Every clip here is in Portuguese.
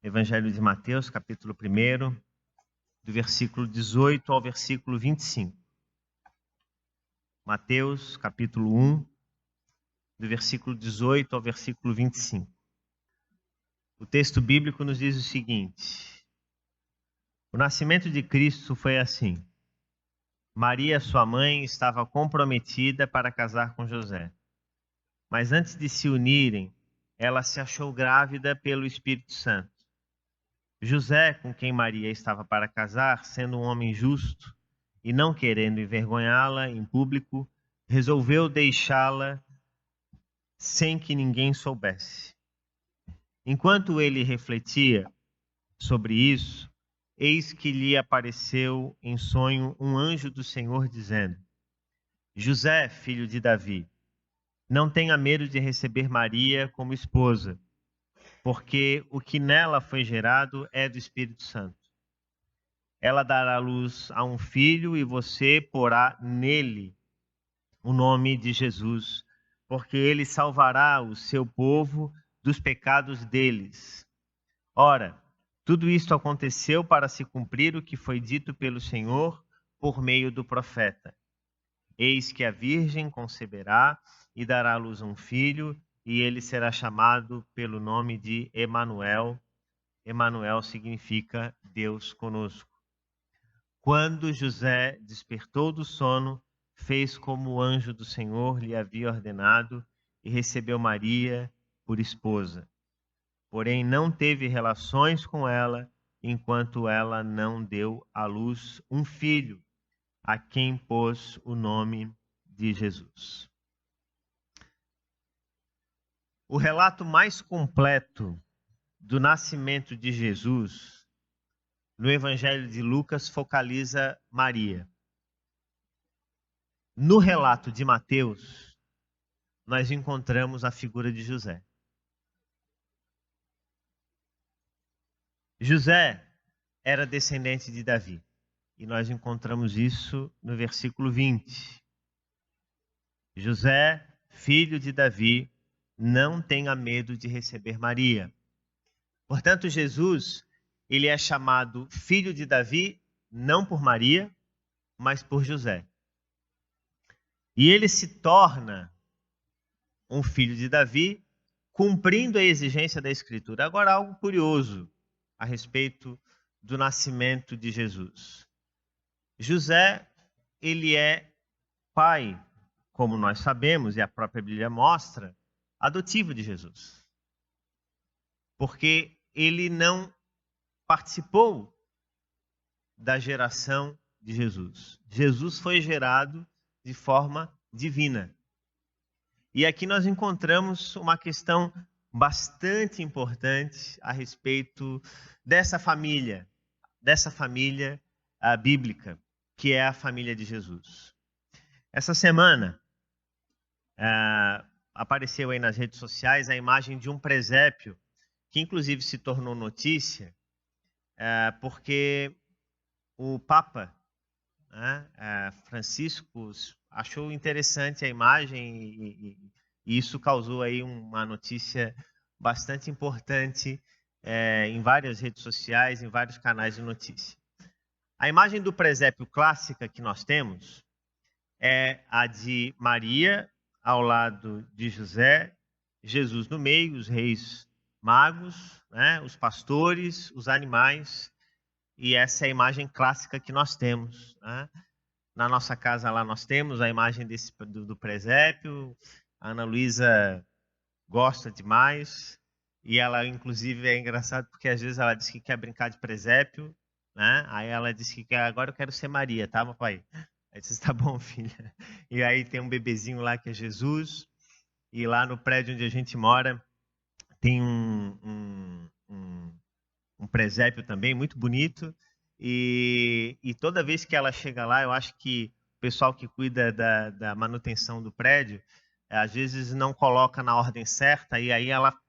Evangelho de Mateus, capítulo 1, do versículo 18 ao versículo 25. Mateus, capítulo 1, do versículo 18 ao versículo 25. O texto bíblico nos diz o seguinte: o nascimento de Cristo foi assim. Maria, sua mãe, estava comprometida para casar com José. Mas antes de se unirem, ela se achou grávida pelo Espírito Santo. José, com quem Maria estava para casar, sendo um homem justo e não querendo envergonhá-la em público, resolveu deixá-la sem que ninguém soubesse. Enquanto ele refletia sobre isso, eis que lhe apareceu em sonho um anjo do Senhor dizendo: José, filho de Davi, não tenha medo de receber Maria como esposa, porque o que nela foi gerado é do Espírito Santo. Ela dará luz a um filho e você porá nele o nome de Jesus, porque ele salvará o seu povo dos pecados deles. Ora, tudo isto aconteceu para se cumprir o que foi dito pelo Senhor por meio do profeta. Eis que a virgem conceberá e dará à luz um filho, e ele será chamado pelo nome de Emanuel. Emanuel significa Deus conosco. Quando José despertou do sono, fez como o anjo do Senhor lhe havia ordenado e recebeu Maria por esposa. Porém, não teve relações com ela enquanto ela não deu à luz um filho, a quem pôs o nome de Jesus. O relato mais completo do nascimento de Jesus no Evangelho de Lucas focaliza Maria. No relato de Mateus, nós encontramos a figura de José. José era descendente de Davi, e nós encontramos isso no versículo 20. José, filho de Davi, não tenha medo de receber Maria. Portanto, Jesus, ele é chamado filho de Davi, não por Maria, mas por José. E ele se torna um filho de Davi, cumprindo a exigência da Escritura. Agora, algo curioso a respeito do nascimento de Jesus. José, ele é pai, como nós sabemos, e a própria Bíblia mostra, adotivo de Jesus. Porque ele não participou da geração de Jesus. Jesus foi gerado de forma divina. E aqui nós encontramos uma questão bastante importante a respeito dessa família bíblica, que é a família de Jesus. Essa semana, apareceu aí nas redes sociais a imagem de um presépio, que inclusive se tornou notícia, porque o Papa, Francisco, achou interessante a imagem e isso causou aí uma notícia bastante importante em várias redes sociais, em vários canais de notícia. A imagem do presépio clássica que nós temos é a de Maria ao lado de José, Jesus no meio, os reis magos, os pastores, os animais. E essa é a imagem clássica que nós temos. Na nossa casa lá nós temos a imagem do presépio. A Ana Luísa gosta demais. E ela, inclusive, é engraçado porque às vezes ela diz que quer brincar de presépio. Aí ela diz que agora eu quero ser Maria, tá, papai? Aí disse, tá bom, filha. E aí tem um bebezinho lá que é Jesus. E lá no prédio onde a gente mora tem um presépio também muito bonito. E toda vez que ela chega lá, eu acho que o pessoal que cuida da manutenção do prédio, às vezes não coloca na ordem certa, e aí ela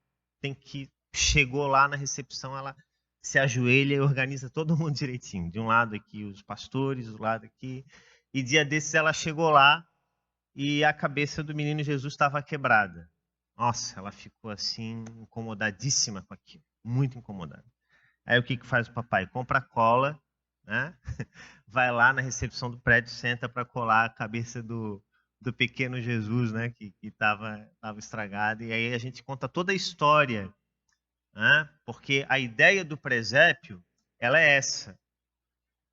chegou lá na recepção, ela se ajoelha e organiza todo mundo direitinho. De um lado aqui os pastores, do lado aqui. E dia desses ela chegou lá e a cabeça do menino Jesus estava quebrada. Nossa, ela ficou assim, incomodadíssima com aquilo, muito incomodada. Aí o que faz o papai? Compra cola, né? Vai lá na recepção do prédio, senta para colar a cabeça do pequeno Jesus, né? Que estava estragado. E aí a gente conta toda a história, né? Porque a ideia do presépio, ela é essa.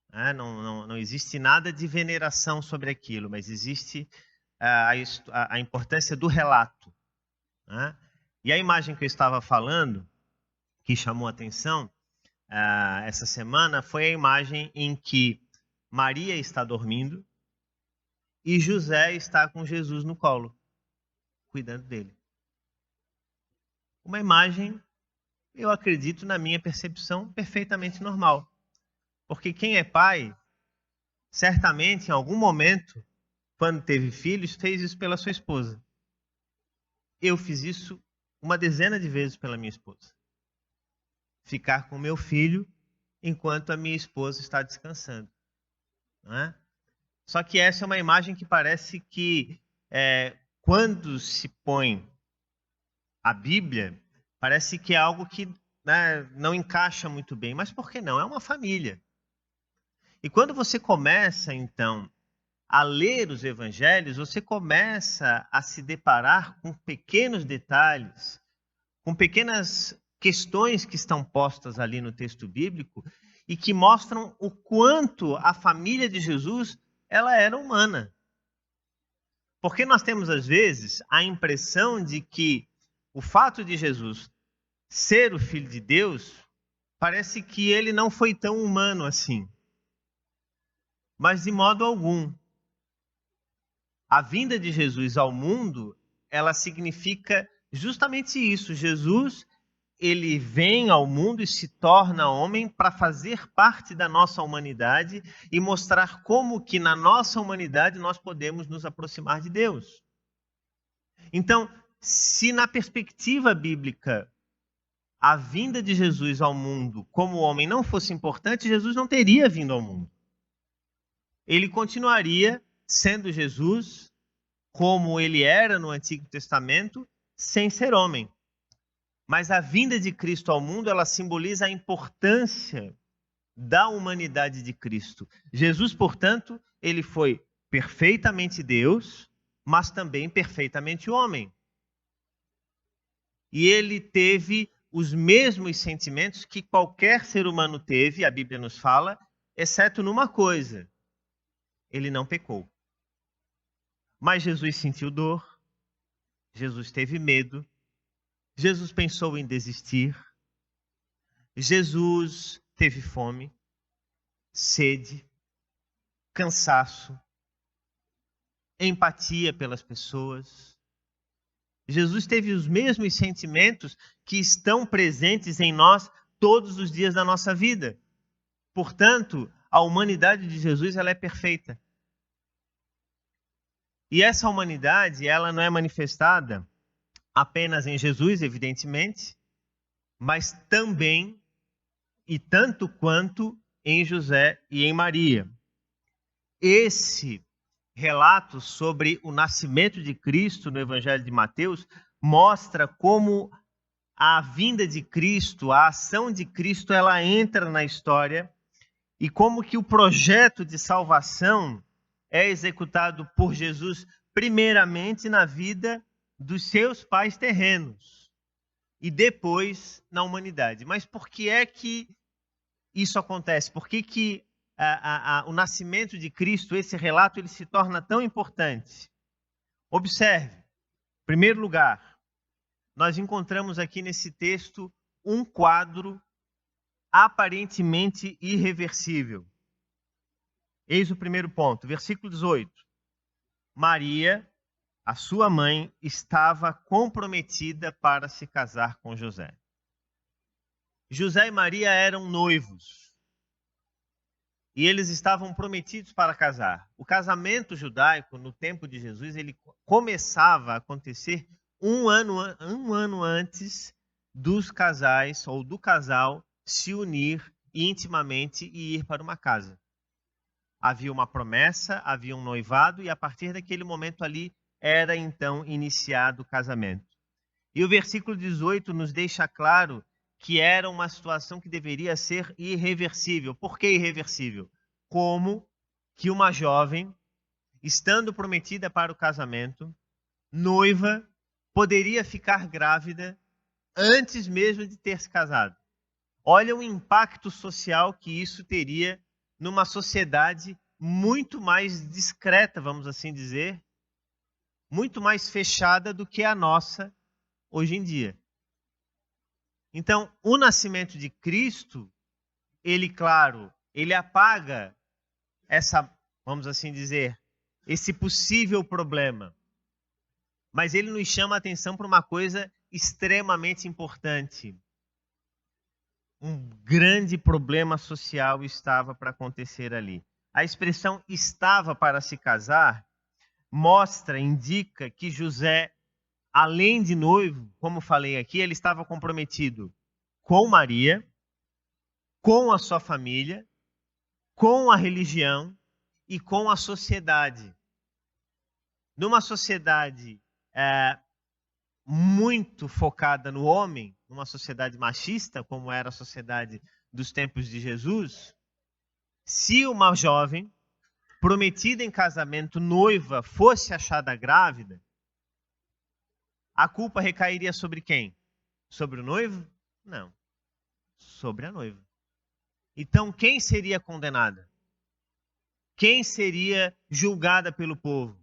Né? Não existe nada de veneração sobre aquilo, mas existe a importância do relato. Né? E a imagem que eu estava falando, que chamou a atenção essa semana, foi a imagem em que Maria está dormindo e José está com Jesus no colo, cuidando dele. Uma imagem, eu acredito, na minha percepção, perfeitamente normal. Porque quem é pai, certamente, em algum momento, quando teve filhos, fez isso pela sua esposa. Eu fiz isso uma dezena de vezes pela minha esposa. Ficar com meu filho enquanto a minha esposa está descansando. Não é? Só que essa é uma imagem que parece que, quando se põe a Bíblia, parece que é algo que, né, não encaixa muito bem. Mas por que não? É uma família. E quando você começa, então, a ler os evangelhos, você começa a se deparar com pequenos detalhes, com pequenas questões que estão postas ali no texto bíblico e que mostram o quanto a família de Jesus ela era humana. Porque nós temos, às vezes, a impressão de que o fato de Jesus ser o Filho de Deus, parece que ele não foi tão humano assim. Mas de modo algum. A vinda de Jesus ao mundo, ela significa justamente isso. Jesus, ele vem ao mundo e se torna homem para fazer parte da nossa humanidade e mostrar como que na nossa humanidade nós podemos nos aproximar de Deus. Então, se na perspectiva bíblica a vinda de Jesus ao mundo como homem não fosse importante, Jesus não teria vindo ao mundo. Ele continuaria sendo Jesus como ele era no Antigo Testamento, sem ser homem. Mas a vinda de Cristo ao mundo, ela simboliza a importância da humanidade de Cristo. Jesus, portanto, ele foi perfeitamente Deus, mas também perfeitamente homem. E ele teve os mesmos sentimentos que qualquer ser humano teve, a Bíblia nos fala, exceto numa coisa: ele não pecou. Mas Jesus sentiu dor, Jesus teve medo, Jesus pensou em desistir, Jesus teve fome, sede, cansaço, empatia pelas pessoas. Jesus teve os mesmos sentimentos que estão presentes em nós todos os dias da nossa vida. Portanto, a humanidade de Jesus ela é perfeita. E essa humanidade, ela não é manifestada apenas em Jesus, evidentemente, mas também e tanto quanto em José e em Maria. Esse relato sobre o nascimento de Cristo no Evangelho de Mateus mostra como a vinda de Cristo, a ação de Cristo, ela entra na história e como que o projeto de salvação é executado por Jesus primeiramente na vida dos seus pais terrenos e depois na humanidade. Mas por que é que isso acontece? Por que o nascimento de Cristo, esse relato, ele se torna tão importante? Observe, em primeiro lugar, nós encontramos aqui nesse texto um quadro aparentemente irreversível. Eis o primeiro ponto, versículo 18. Maria, a sua mãe, estava comprometida para se casar com José. José e Maria eram noivos. E eles estavam prometidos para casar. O casamento judaico, no tempo de Jesus, ele começava a acontecer um ano antes dos casais, ou do casal, se unir intimamente e ir para uma casa. Havia uma promessa, havia um noivado, e a partir daquele momento ali, era então iniciado o casamento. E o versículo 18 nos deixa claro que era uma situação que deveria ser irreversível. Por que irreversível? Como que uma jovem, estando prometida para o casamento, noiva, poderia ficar grávida antes mesmo de ter se casado? Olha o impacto social que isso teria numa sociedade muito mais discreta, vamos assim dizer, muito mais fechada do que a nossa hoje em dia. Então, o nascimento de Cristo, ele, claro, ele apaga essa, vamos assim dizer, esse possível problema. Mas ele nos chama a atenção para uma coisa extremamente importante. Um grande problema social estava para acontecer ali. A expressão estava para se casar mostra, indica que José, além de noivo, como falei aqui, ele estava comprometido com Maria, com a sua família, com a religião e com a sociedade. Numa sociedade muito focada no homem, numa sociedade machista, como era a sociedade dos tempos de Jesus, se uma jovem prometida em casamento, noiva, fosse achada grávida, a culpa recairia sobre quem? Sobre o noivo? Não. Sobre a noiva. Então, quem seria condenada? Quem seria julgada pelo povo?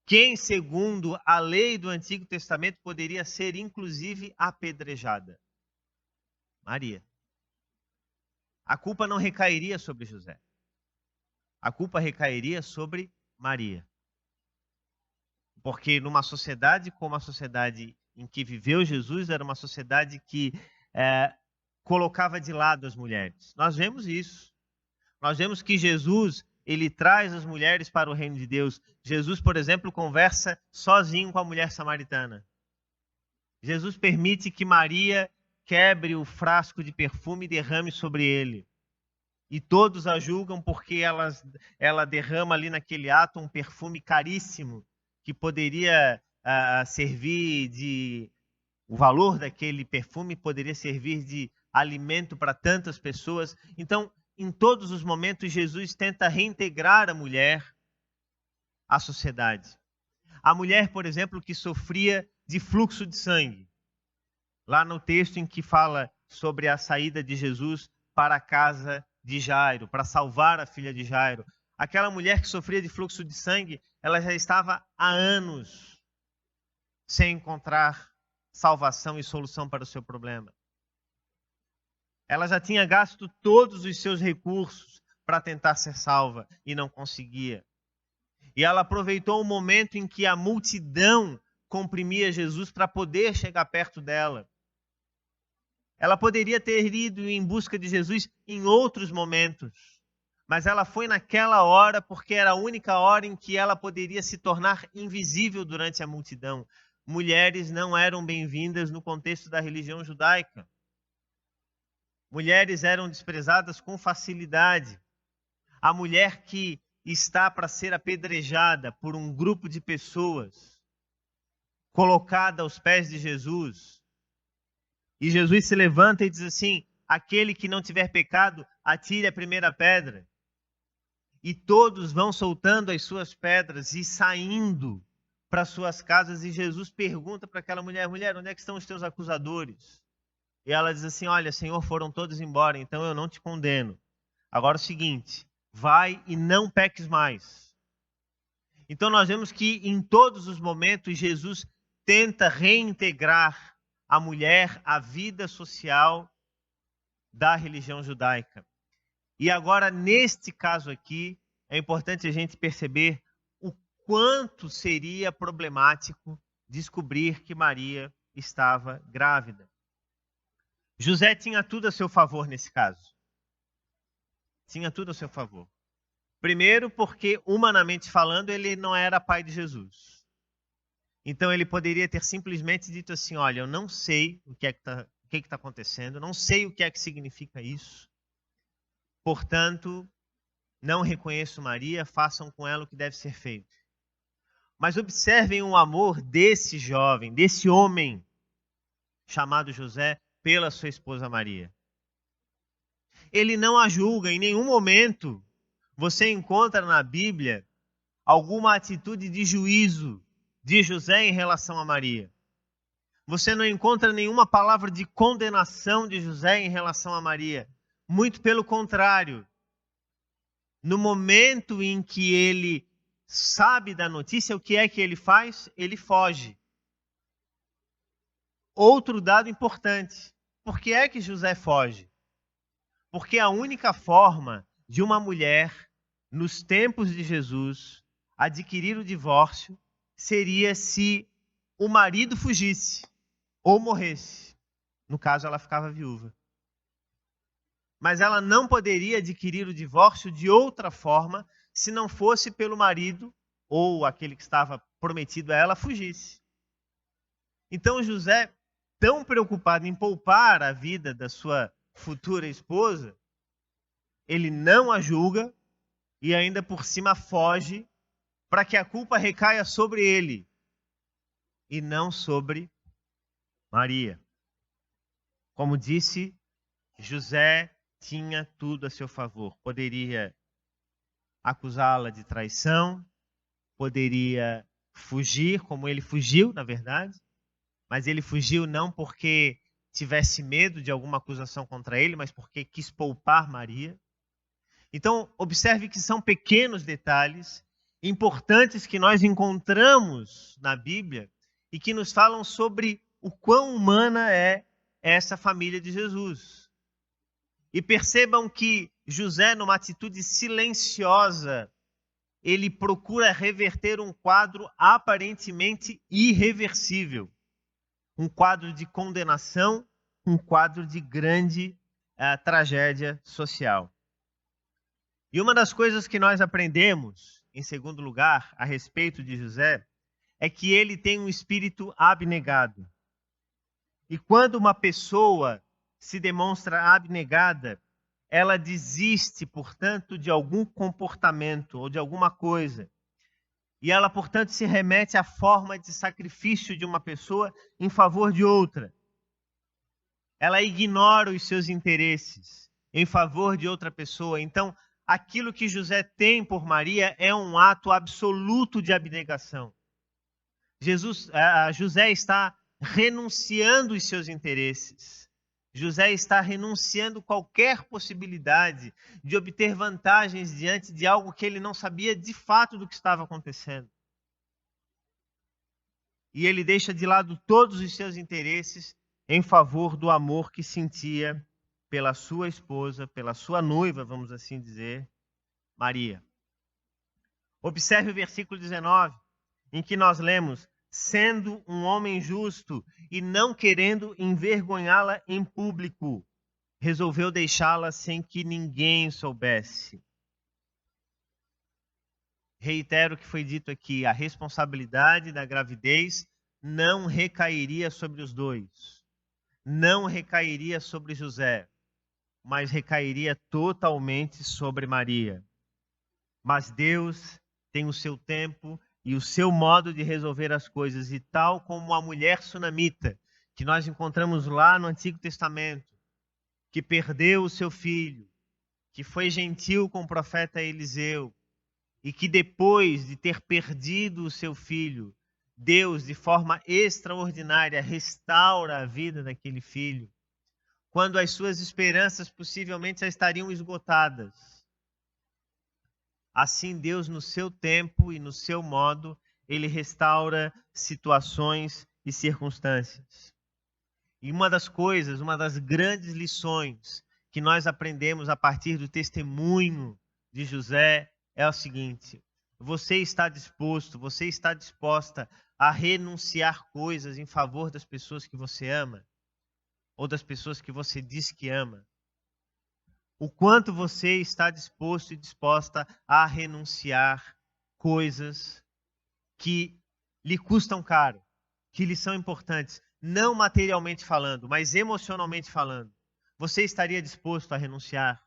Quem, segundo a lei do Antigo Testamento, poderia ser, inclusive, apedrejada? Maria. A culpa não recairia sobre José. A culpa recairia sobre Maria. Porque numa sociedade como a sociedade em que viveu Jesus, era uma sociedade que colocava de lado as mulheres. Nós vemos isso. Nós vemos que Jesus, ele traz as mulheres para o reino de Deus. Jesus, por exemplo, conversa sozinho com a mulher samaritana. Jesus permite que Maria quebre o frasco de perfume e derrame sobre ele. E todos a julgam porque ela derrama ali naquele ato um perfume caríssimo que poderia servir de... O valor daquele perfume poderia servir de alimento para tantas pessoas. Então, em todos os momentos, Jesus tenta reintegrar a mulher à sociedade. A mulher, por exemplo, que sofria de fluxo de sangue. Lá no texto em que fala sobre a saída de Jesus para a casa de Jairo, para salvar a filha de Jairo. Aquela mulher que sofria de fluxo de sangue, ela já estava há anos sem encontrar salvação e solução para o seu problema. Ela já tinha gasto todos os seus recursos para tentar ser salva e não conseguia. E ela aproveitou o momento em que a multidão comprimia Jesus para poder chegar perto dela. Ela poderia ter ido em busca de Jesus em outros momentos, mas ela foi naquela hora porque era a única hora em que ela poderia se tornar invisível durante a multidão. Mulheres não eram bem-vindas no contexto da religião judaica. Mulheres eram desprezadas com facilidade. A mulher que está para ser apedrejada por um grupo de pessoas, colocada aos pés de Jesus. E Jesus se levanta e diz assim: aquele que não tiver pecado, atire a primeira pedra. E todos vão soltando as suas pedras e saindo para suas casas. E Jesus pergunta para aquela mulher: mulher, onde é que estão os teus acusadores? E ela diz assim: olha, Senhor, foram todos embora, então eu não te condeno. Agora é o seguinte, vai e não peques mais. Então nós vemos que em todos os momentos Jesus tenta reintegrar a mulher à vida social da religião judaica. E agora, neste caso aqui, é importante a gente perceber o quanto seria problemático descobrir que Maria estava grávida. José tinha tudo a seu favor nesse caso. Tinha tudo a seu favor. Primeiro, porque, humanamente falando, ele não era pai de Jesus. Então, ele poderia ter simplesmente dito assim: olha, eu não sei o que está acontecendo, não sei o que é que significa isso. Portanto, não reconheço Maria, façam com ela o que deve ser feito. Mas observem o amor desse jovem, desse homem chamado José, pela sua esposa Maria. Ele não a julga. Em nenhum momento você encontra na Bíblia alguma atitude de juízo de José em relação a Maria. Você não encontra nenhuma palavra de condenação de José em relação a Maria. Muito pelo contrário. No momento em que ele sabe da notícia, o que é que ele faz? Ele foge. Outro dado importante. Por que é que José foge? Porque a única forma de uma mulher, nos tempos de Jesus, adquirir o divórcio seria se o marido fugisse ou morresse. No caso, ela ficava viúva. Mas ela não poderia adquirir o divórcio de outra forma se não fosse pelo marido ou aquele que estava prometido a ela fugisse. Então José, tão preocupado em poupar a vida da sua futura esposa, ele não a julga e ainda por cima foge para que a culpa recaia sobre ele e não sobre Maria. Como disse, José tinha tudo a seu favor. Poderia acusá-la de traição, poderia fugir, como ele fugiu, na verdade, mas ele fugiu não porque tivesse medo de alguma acusação contra ele, mas porque quis poupar Maria. Então, observe que são pequenos detalhes importantes que nós encontramos na Bíblia e que nos falam sobre o quão humana é essa família de Jesus. E percebam que José, numa atitude silenciosa, ele procura reverter um quadro aparentemente irreversível. Um quadro de condenação, um quadro de grande tragédia social. E uma das coisas que nós aprendemos, em segundo lugar, a respeito de José, é que ele tem um espírito abnegado. E quando uma pessoa se demonstra abnegada, ela desiste, portanto, de algum comportamento ou de alguma coisa. E ela, portanto, se remete à forma de sacrifício de uma pessoa em favor de outra. Ela ignora os seus interesses em favor de outra pessoa. Então, aquilo que José tem por Maria é um ato absoluto de abnegação. José está renunciando os seus interesses. José está renunciando qualquer possibilidade de obter vantagens diante de algo que ele não sabia de fato do que estava acontecendo. E ele deixa de lado todos os seus interesses em favor do amor que sentia pela sua esposa, pela sua noiva, vamos assim dizer, Maria. Observe o versículo 19, em que nós lemos: sendo um homem justo e não querendo envergonhá-la em público, resolveu deixá-la sem que ninguém soubesse. Reitero o que foi dito aqui: a responsabilidade da gravidez não recairia sobre os dois, não recairia sobre José, mas recairia totalmente sobre Maria. Mas Deus tem o seu tempo e o seu modo de resolver as coisas, e tal como a mulher sunamita, que nós encontramos lá no Antigo Testamento, que perdeu o seu filho, que foi gentil com o profeta Eliseu, e que depois de ter perdido o seu filho, Deus, de forma extraordinária, restaura a vida daquele filho, quando as suas esperanças possivelmente já estariam esgotadas. Assim, Deus, no seu tempo e no seu modo, ele restaura situações e circunstâncias. E uma das grandes lições que nós aprendemos a partir do testemunho de José é o seguinte: você está disposta a renunciar coisas em favor das pessoas que você ama? Ou das pessoas que você diz que ama? O quanto você está disposto e disposta a renunciar coisas que lhe custam caro, que lhe são importantes, não materialmente falando, mas emocionalmente falando. Você estaria disposto a renunciar?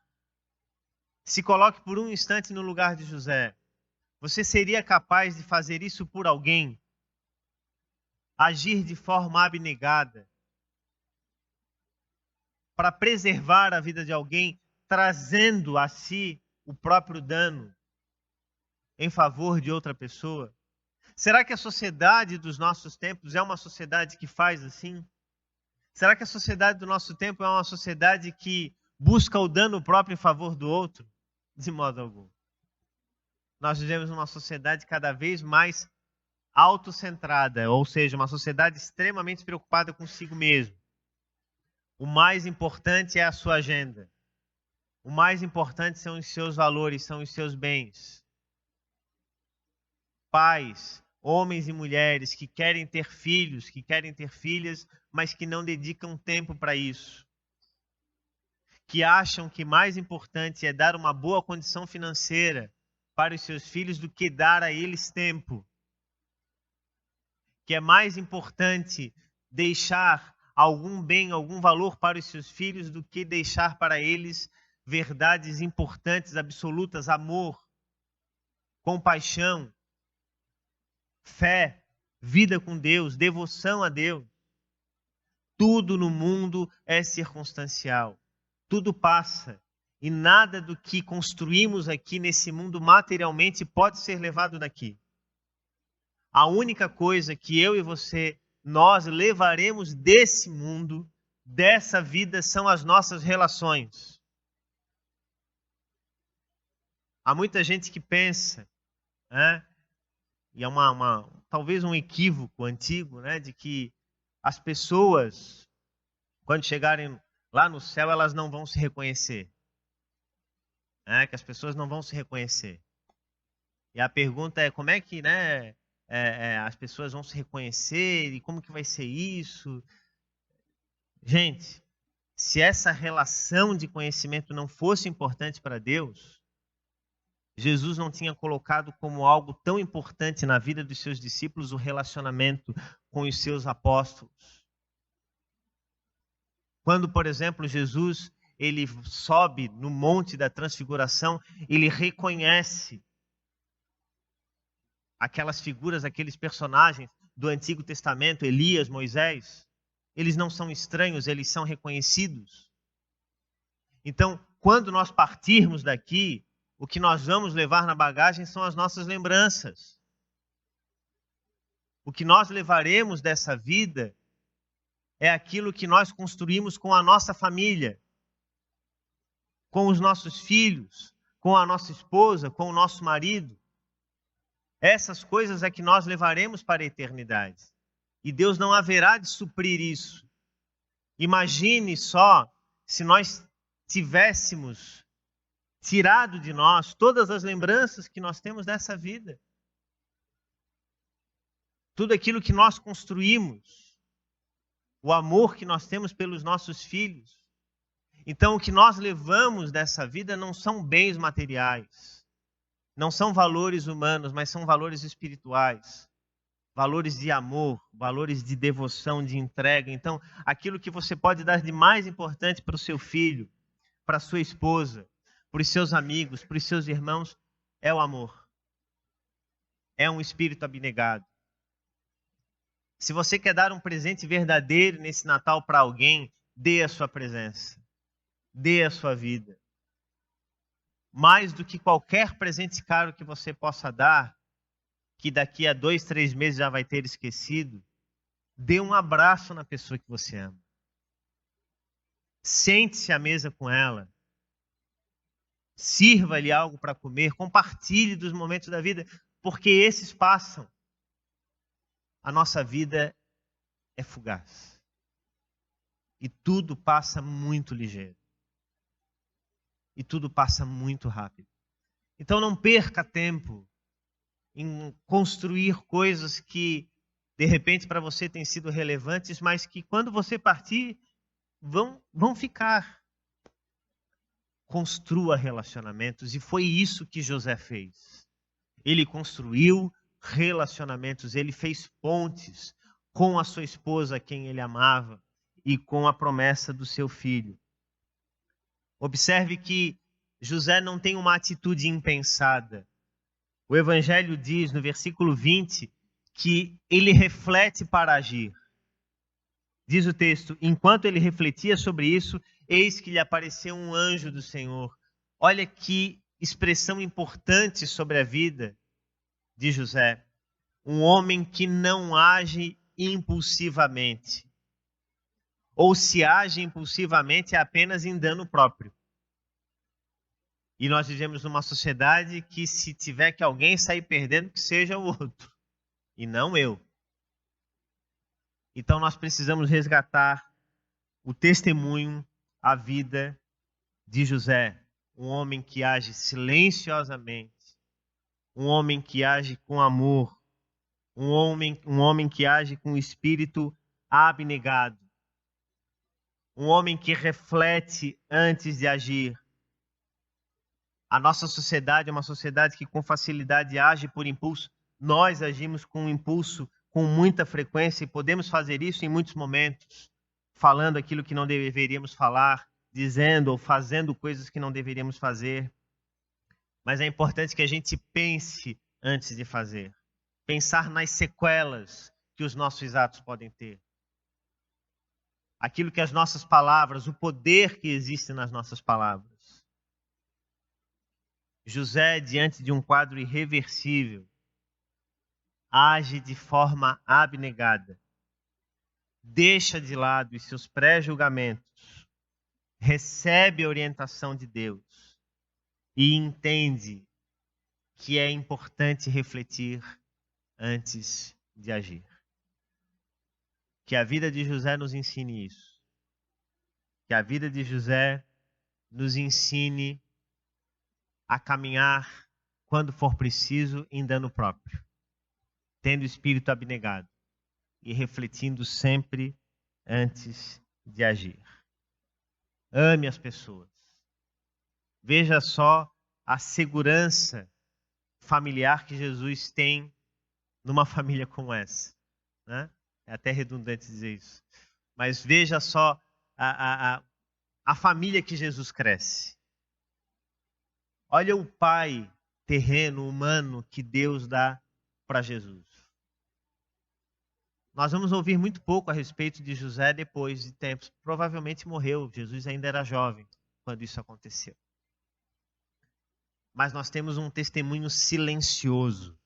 Se coloque por um instante no lugar de José. Você seria capaz de fazer isso por alguém? Agir de forma abnegada? para preservar a vida de alguém, trazendo a si o próprio dano em favor de outra pessoa? Será que a sociedade dos nossos tempos é uma sociedade que faz assim? Será que a sociedade do nosso tempo é uma sociedade que busca o dano próprio em favor do outro? De modo algum. Nós vivemos numa sociedade cada vez mais autocentrada, ou seja, uma sociedade extremamente preocupada consigo mesmo. O mais importante é a sua agenda. O mais importante são os seus valores, são os seus bens. Pais, homens e mulheres que querem ter filhos, que querem ter filhas, mas que não dedicam tempo para isso. Que acham que mais importante é dar uma boa condição financeira para os seus filhos do que dar a eles tempo. Que é mais importante deixar algum bem, algum valor para os seus filhos do que deixar para eles verdades importantes, absolutas, amor, compaixão, fé, vida com Deus, devoção a Deus. Tudo no mundo é circunstancial. Tudo passa. E nada do que construímos aqui nesse mundo materialmente pode ser levado daqui. A única coisa que eu e você, nós levaremos desse mundo, dessa vida, são as nossas relações. Há muita gente que pensa, né? E é talvez um equívoco antigo, né? De que as pessoas, quando chegarem lá no céu, elas não vão se reconhecer. Que as pessoas não vão se reconhecer. E a pergunta é, como é que, né, as pessoas vão se reconhecer e como que vai ser isso? Gente, se essa relação de conhecimento não fosse importante para Deus, Jesus não tinha colocado como algo tão importante na vida dos seus discípulos o relacionamento com os seus apóstolos. Quando, por exemplo, Jesus ele sobe no Monte da Transfiguração, ele reconhece aquelas figuras, aqueles personagens do Antigo Testamento, Elias, Moisés. Eles não são estranhos, eles são reconhecidos. Então, quando nós partirmos daqui, o que nós vamos levar na bagagem são as nossas lembranças. O que nós levaremos dessa vida é aquilo que nós construímos com a nossa família, com os nossos filhos, com a nossa esposa, com o nosso marido. Essas coisas é que nós levaremos para a eternidade. E Deus não haverá de suprir isso. Imagine só se nós tivéssemos tirado de nós todas as lembranças que nós temos dessa vida. Tudo aquilo que nós construímos. O amor que nós temos pelos nossos filhos. Então, o que nós levamos dessa vida não são bens materiais. Não são valores humanos, mas são valores espirituais. Valores de amor, valores de devoção, de entrega. Então, aquilo que você pode dar de mais importante para o seu filho, para a sua esposa, para os seus amigos, para os seus irmãos, é o amor. É um espírito abnegado. Se você quer dar um presente verdadeiro nesse Natal para alguém, dê a sua presença. Dê a sua vida. Mais do que qualquer presente caro que você possa dar, que daqui a 2, 3 meses já vai ter esquecido, dê um abraço na pessoa que você ama. Sente-se à mesa com ela. Sirva-lhe algo para comer. Compartilhe dos momentos da vida, porque esses passam. A nossa vida é fugaz. E tudo passa muito ligeiro. E tudo passa muito rápido. Então não perca tempo em construir coisas que, de repente, para você têm sido relevantes, mas que quando você partir, vão ficar. Construa relacionamentos, e foi isso que José fez. Ele construiu relacionamentos, ele fez pontes com a sua esposa, a quem ele amava, e com a promessa do seu filho. Observe que José não tem uma atitude impensada. O Evangelho diz, no versículo 20, que ele reflete para agir. Diz o texto, enquanto ele refletia sobre isso, eis que lhe apareceu um anjo do Senhor. Olha que expressão importante sobre a vida de José. Um homem que não age impulsivamente. Ou se age impulsivamente é apenas em dano próprio. E nós vivemos numa sociedade que se tiver que alguém sair perdendo, que seja o outro. E não eu. Então nós precisamos resgatar o testemunho, a vida de José. Um homem que age silenciosamente. Um homem que age com amor. Um homem que age com espírito abnegado. Um homem que reflete antes de agir. A nossa sociedade é uma sociedade que com facilidade age por impulso. Nós agimos com impulso com muita frequência e podemos fazer isso em muitos momentos, falando aquilo que não deveríamos falar, dizendo ou fazendo coisas que não deveríamos fazer. Mas é importante que a gente pense antes de fazer. Pensar nas sequelas que os nossos atos podem ter. Aquilo que as nossas palavras, o poder que existe nas nossas palavras. José, diante de um quadro irreversível, age de forma abnegada. Deixa de lado os seus pré-julgamentos. Recebe a orientação de Deus. E entende que é importante refletir antes de agir. Que a vida de José nos ensine isso. Que a vida de José nos ensine a caminhar, quando for preciso, em dano próprio. Tendo espírito abnegado. E refletindo sempre antes de agir. Ame as pessoas. Veja só a segurança familiar que Jesus tem numa família como essa. Né? É até redundante dizer isso. Mas veja só a família que Jesus cresce. Olha o pai terreno, humano, que Deus dá para Jesus. Nós vamos ouvir muito pouco a respeito de José depois de tempos. Provavelmente morreu. Jesus ainda era jovem quando isso aconteceu. Mas nós temos um testemunho silencioso.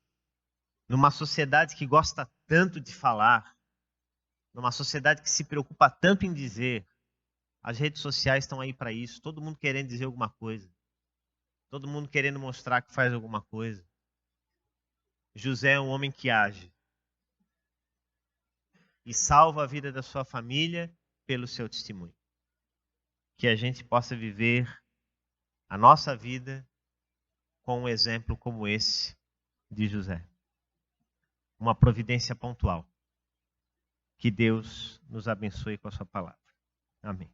Numa sociedade que gosta tanto de falar, numa sociedade que se preocupa tanto em dizer, as redes sociais estão aí para isso, todo mundo querendo dizer alguma coisa, todo mundo querendo mostrar que faz alguma coisa. José é um homem que age e salva a vida da sua família pelo seu testemunho. Que a gente possa viver a nossa vida com um exemplo como esse de José. Uma providência pontual. Que Deus nos abençoe com a sua palavra. Amém.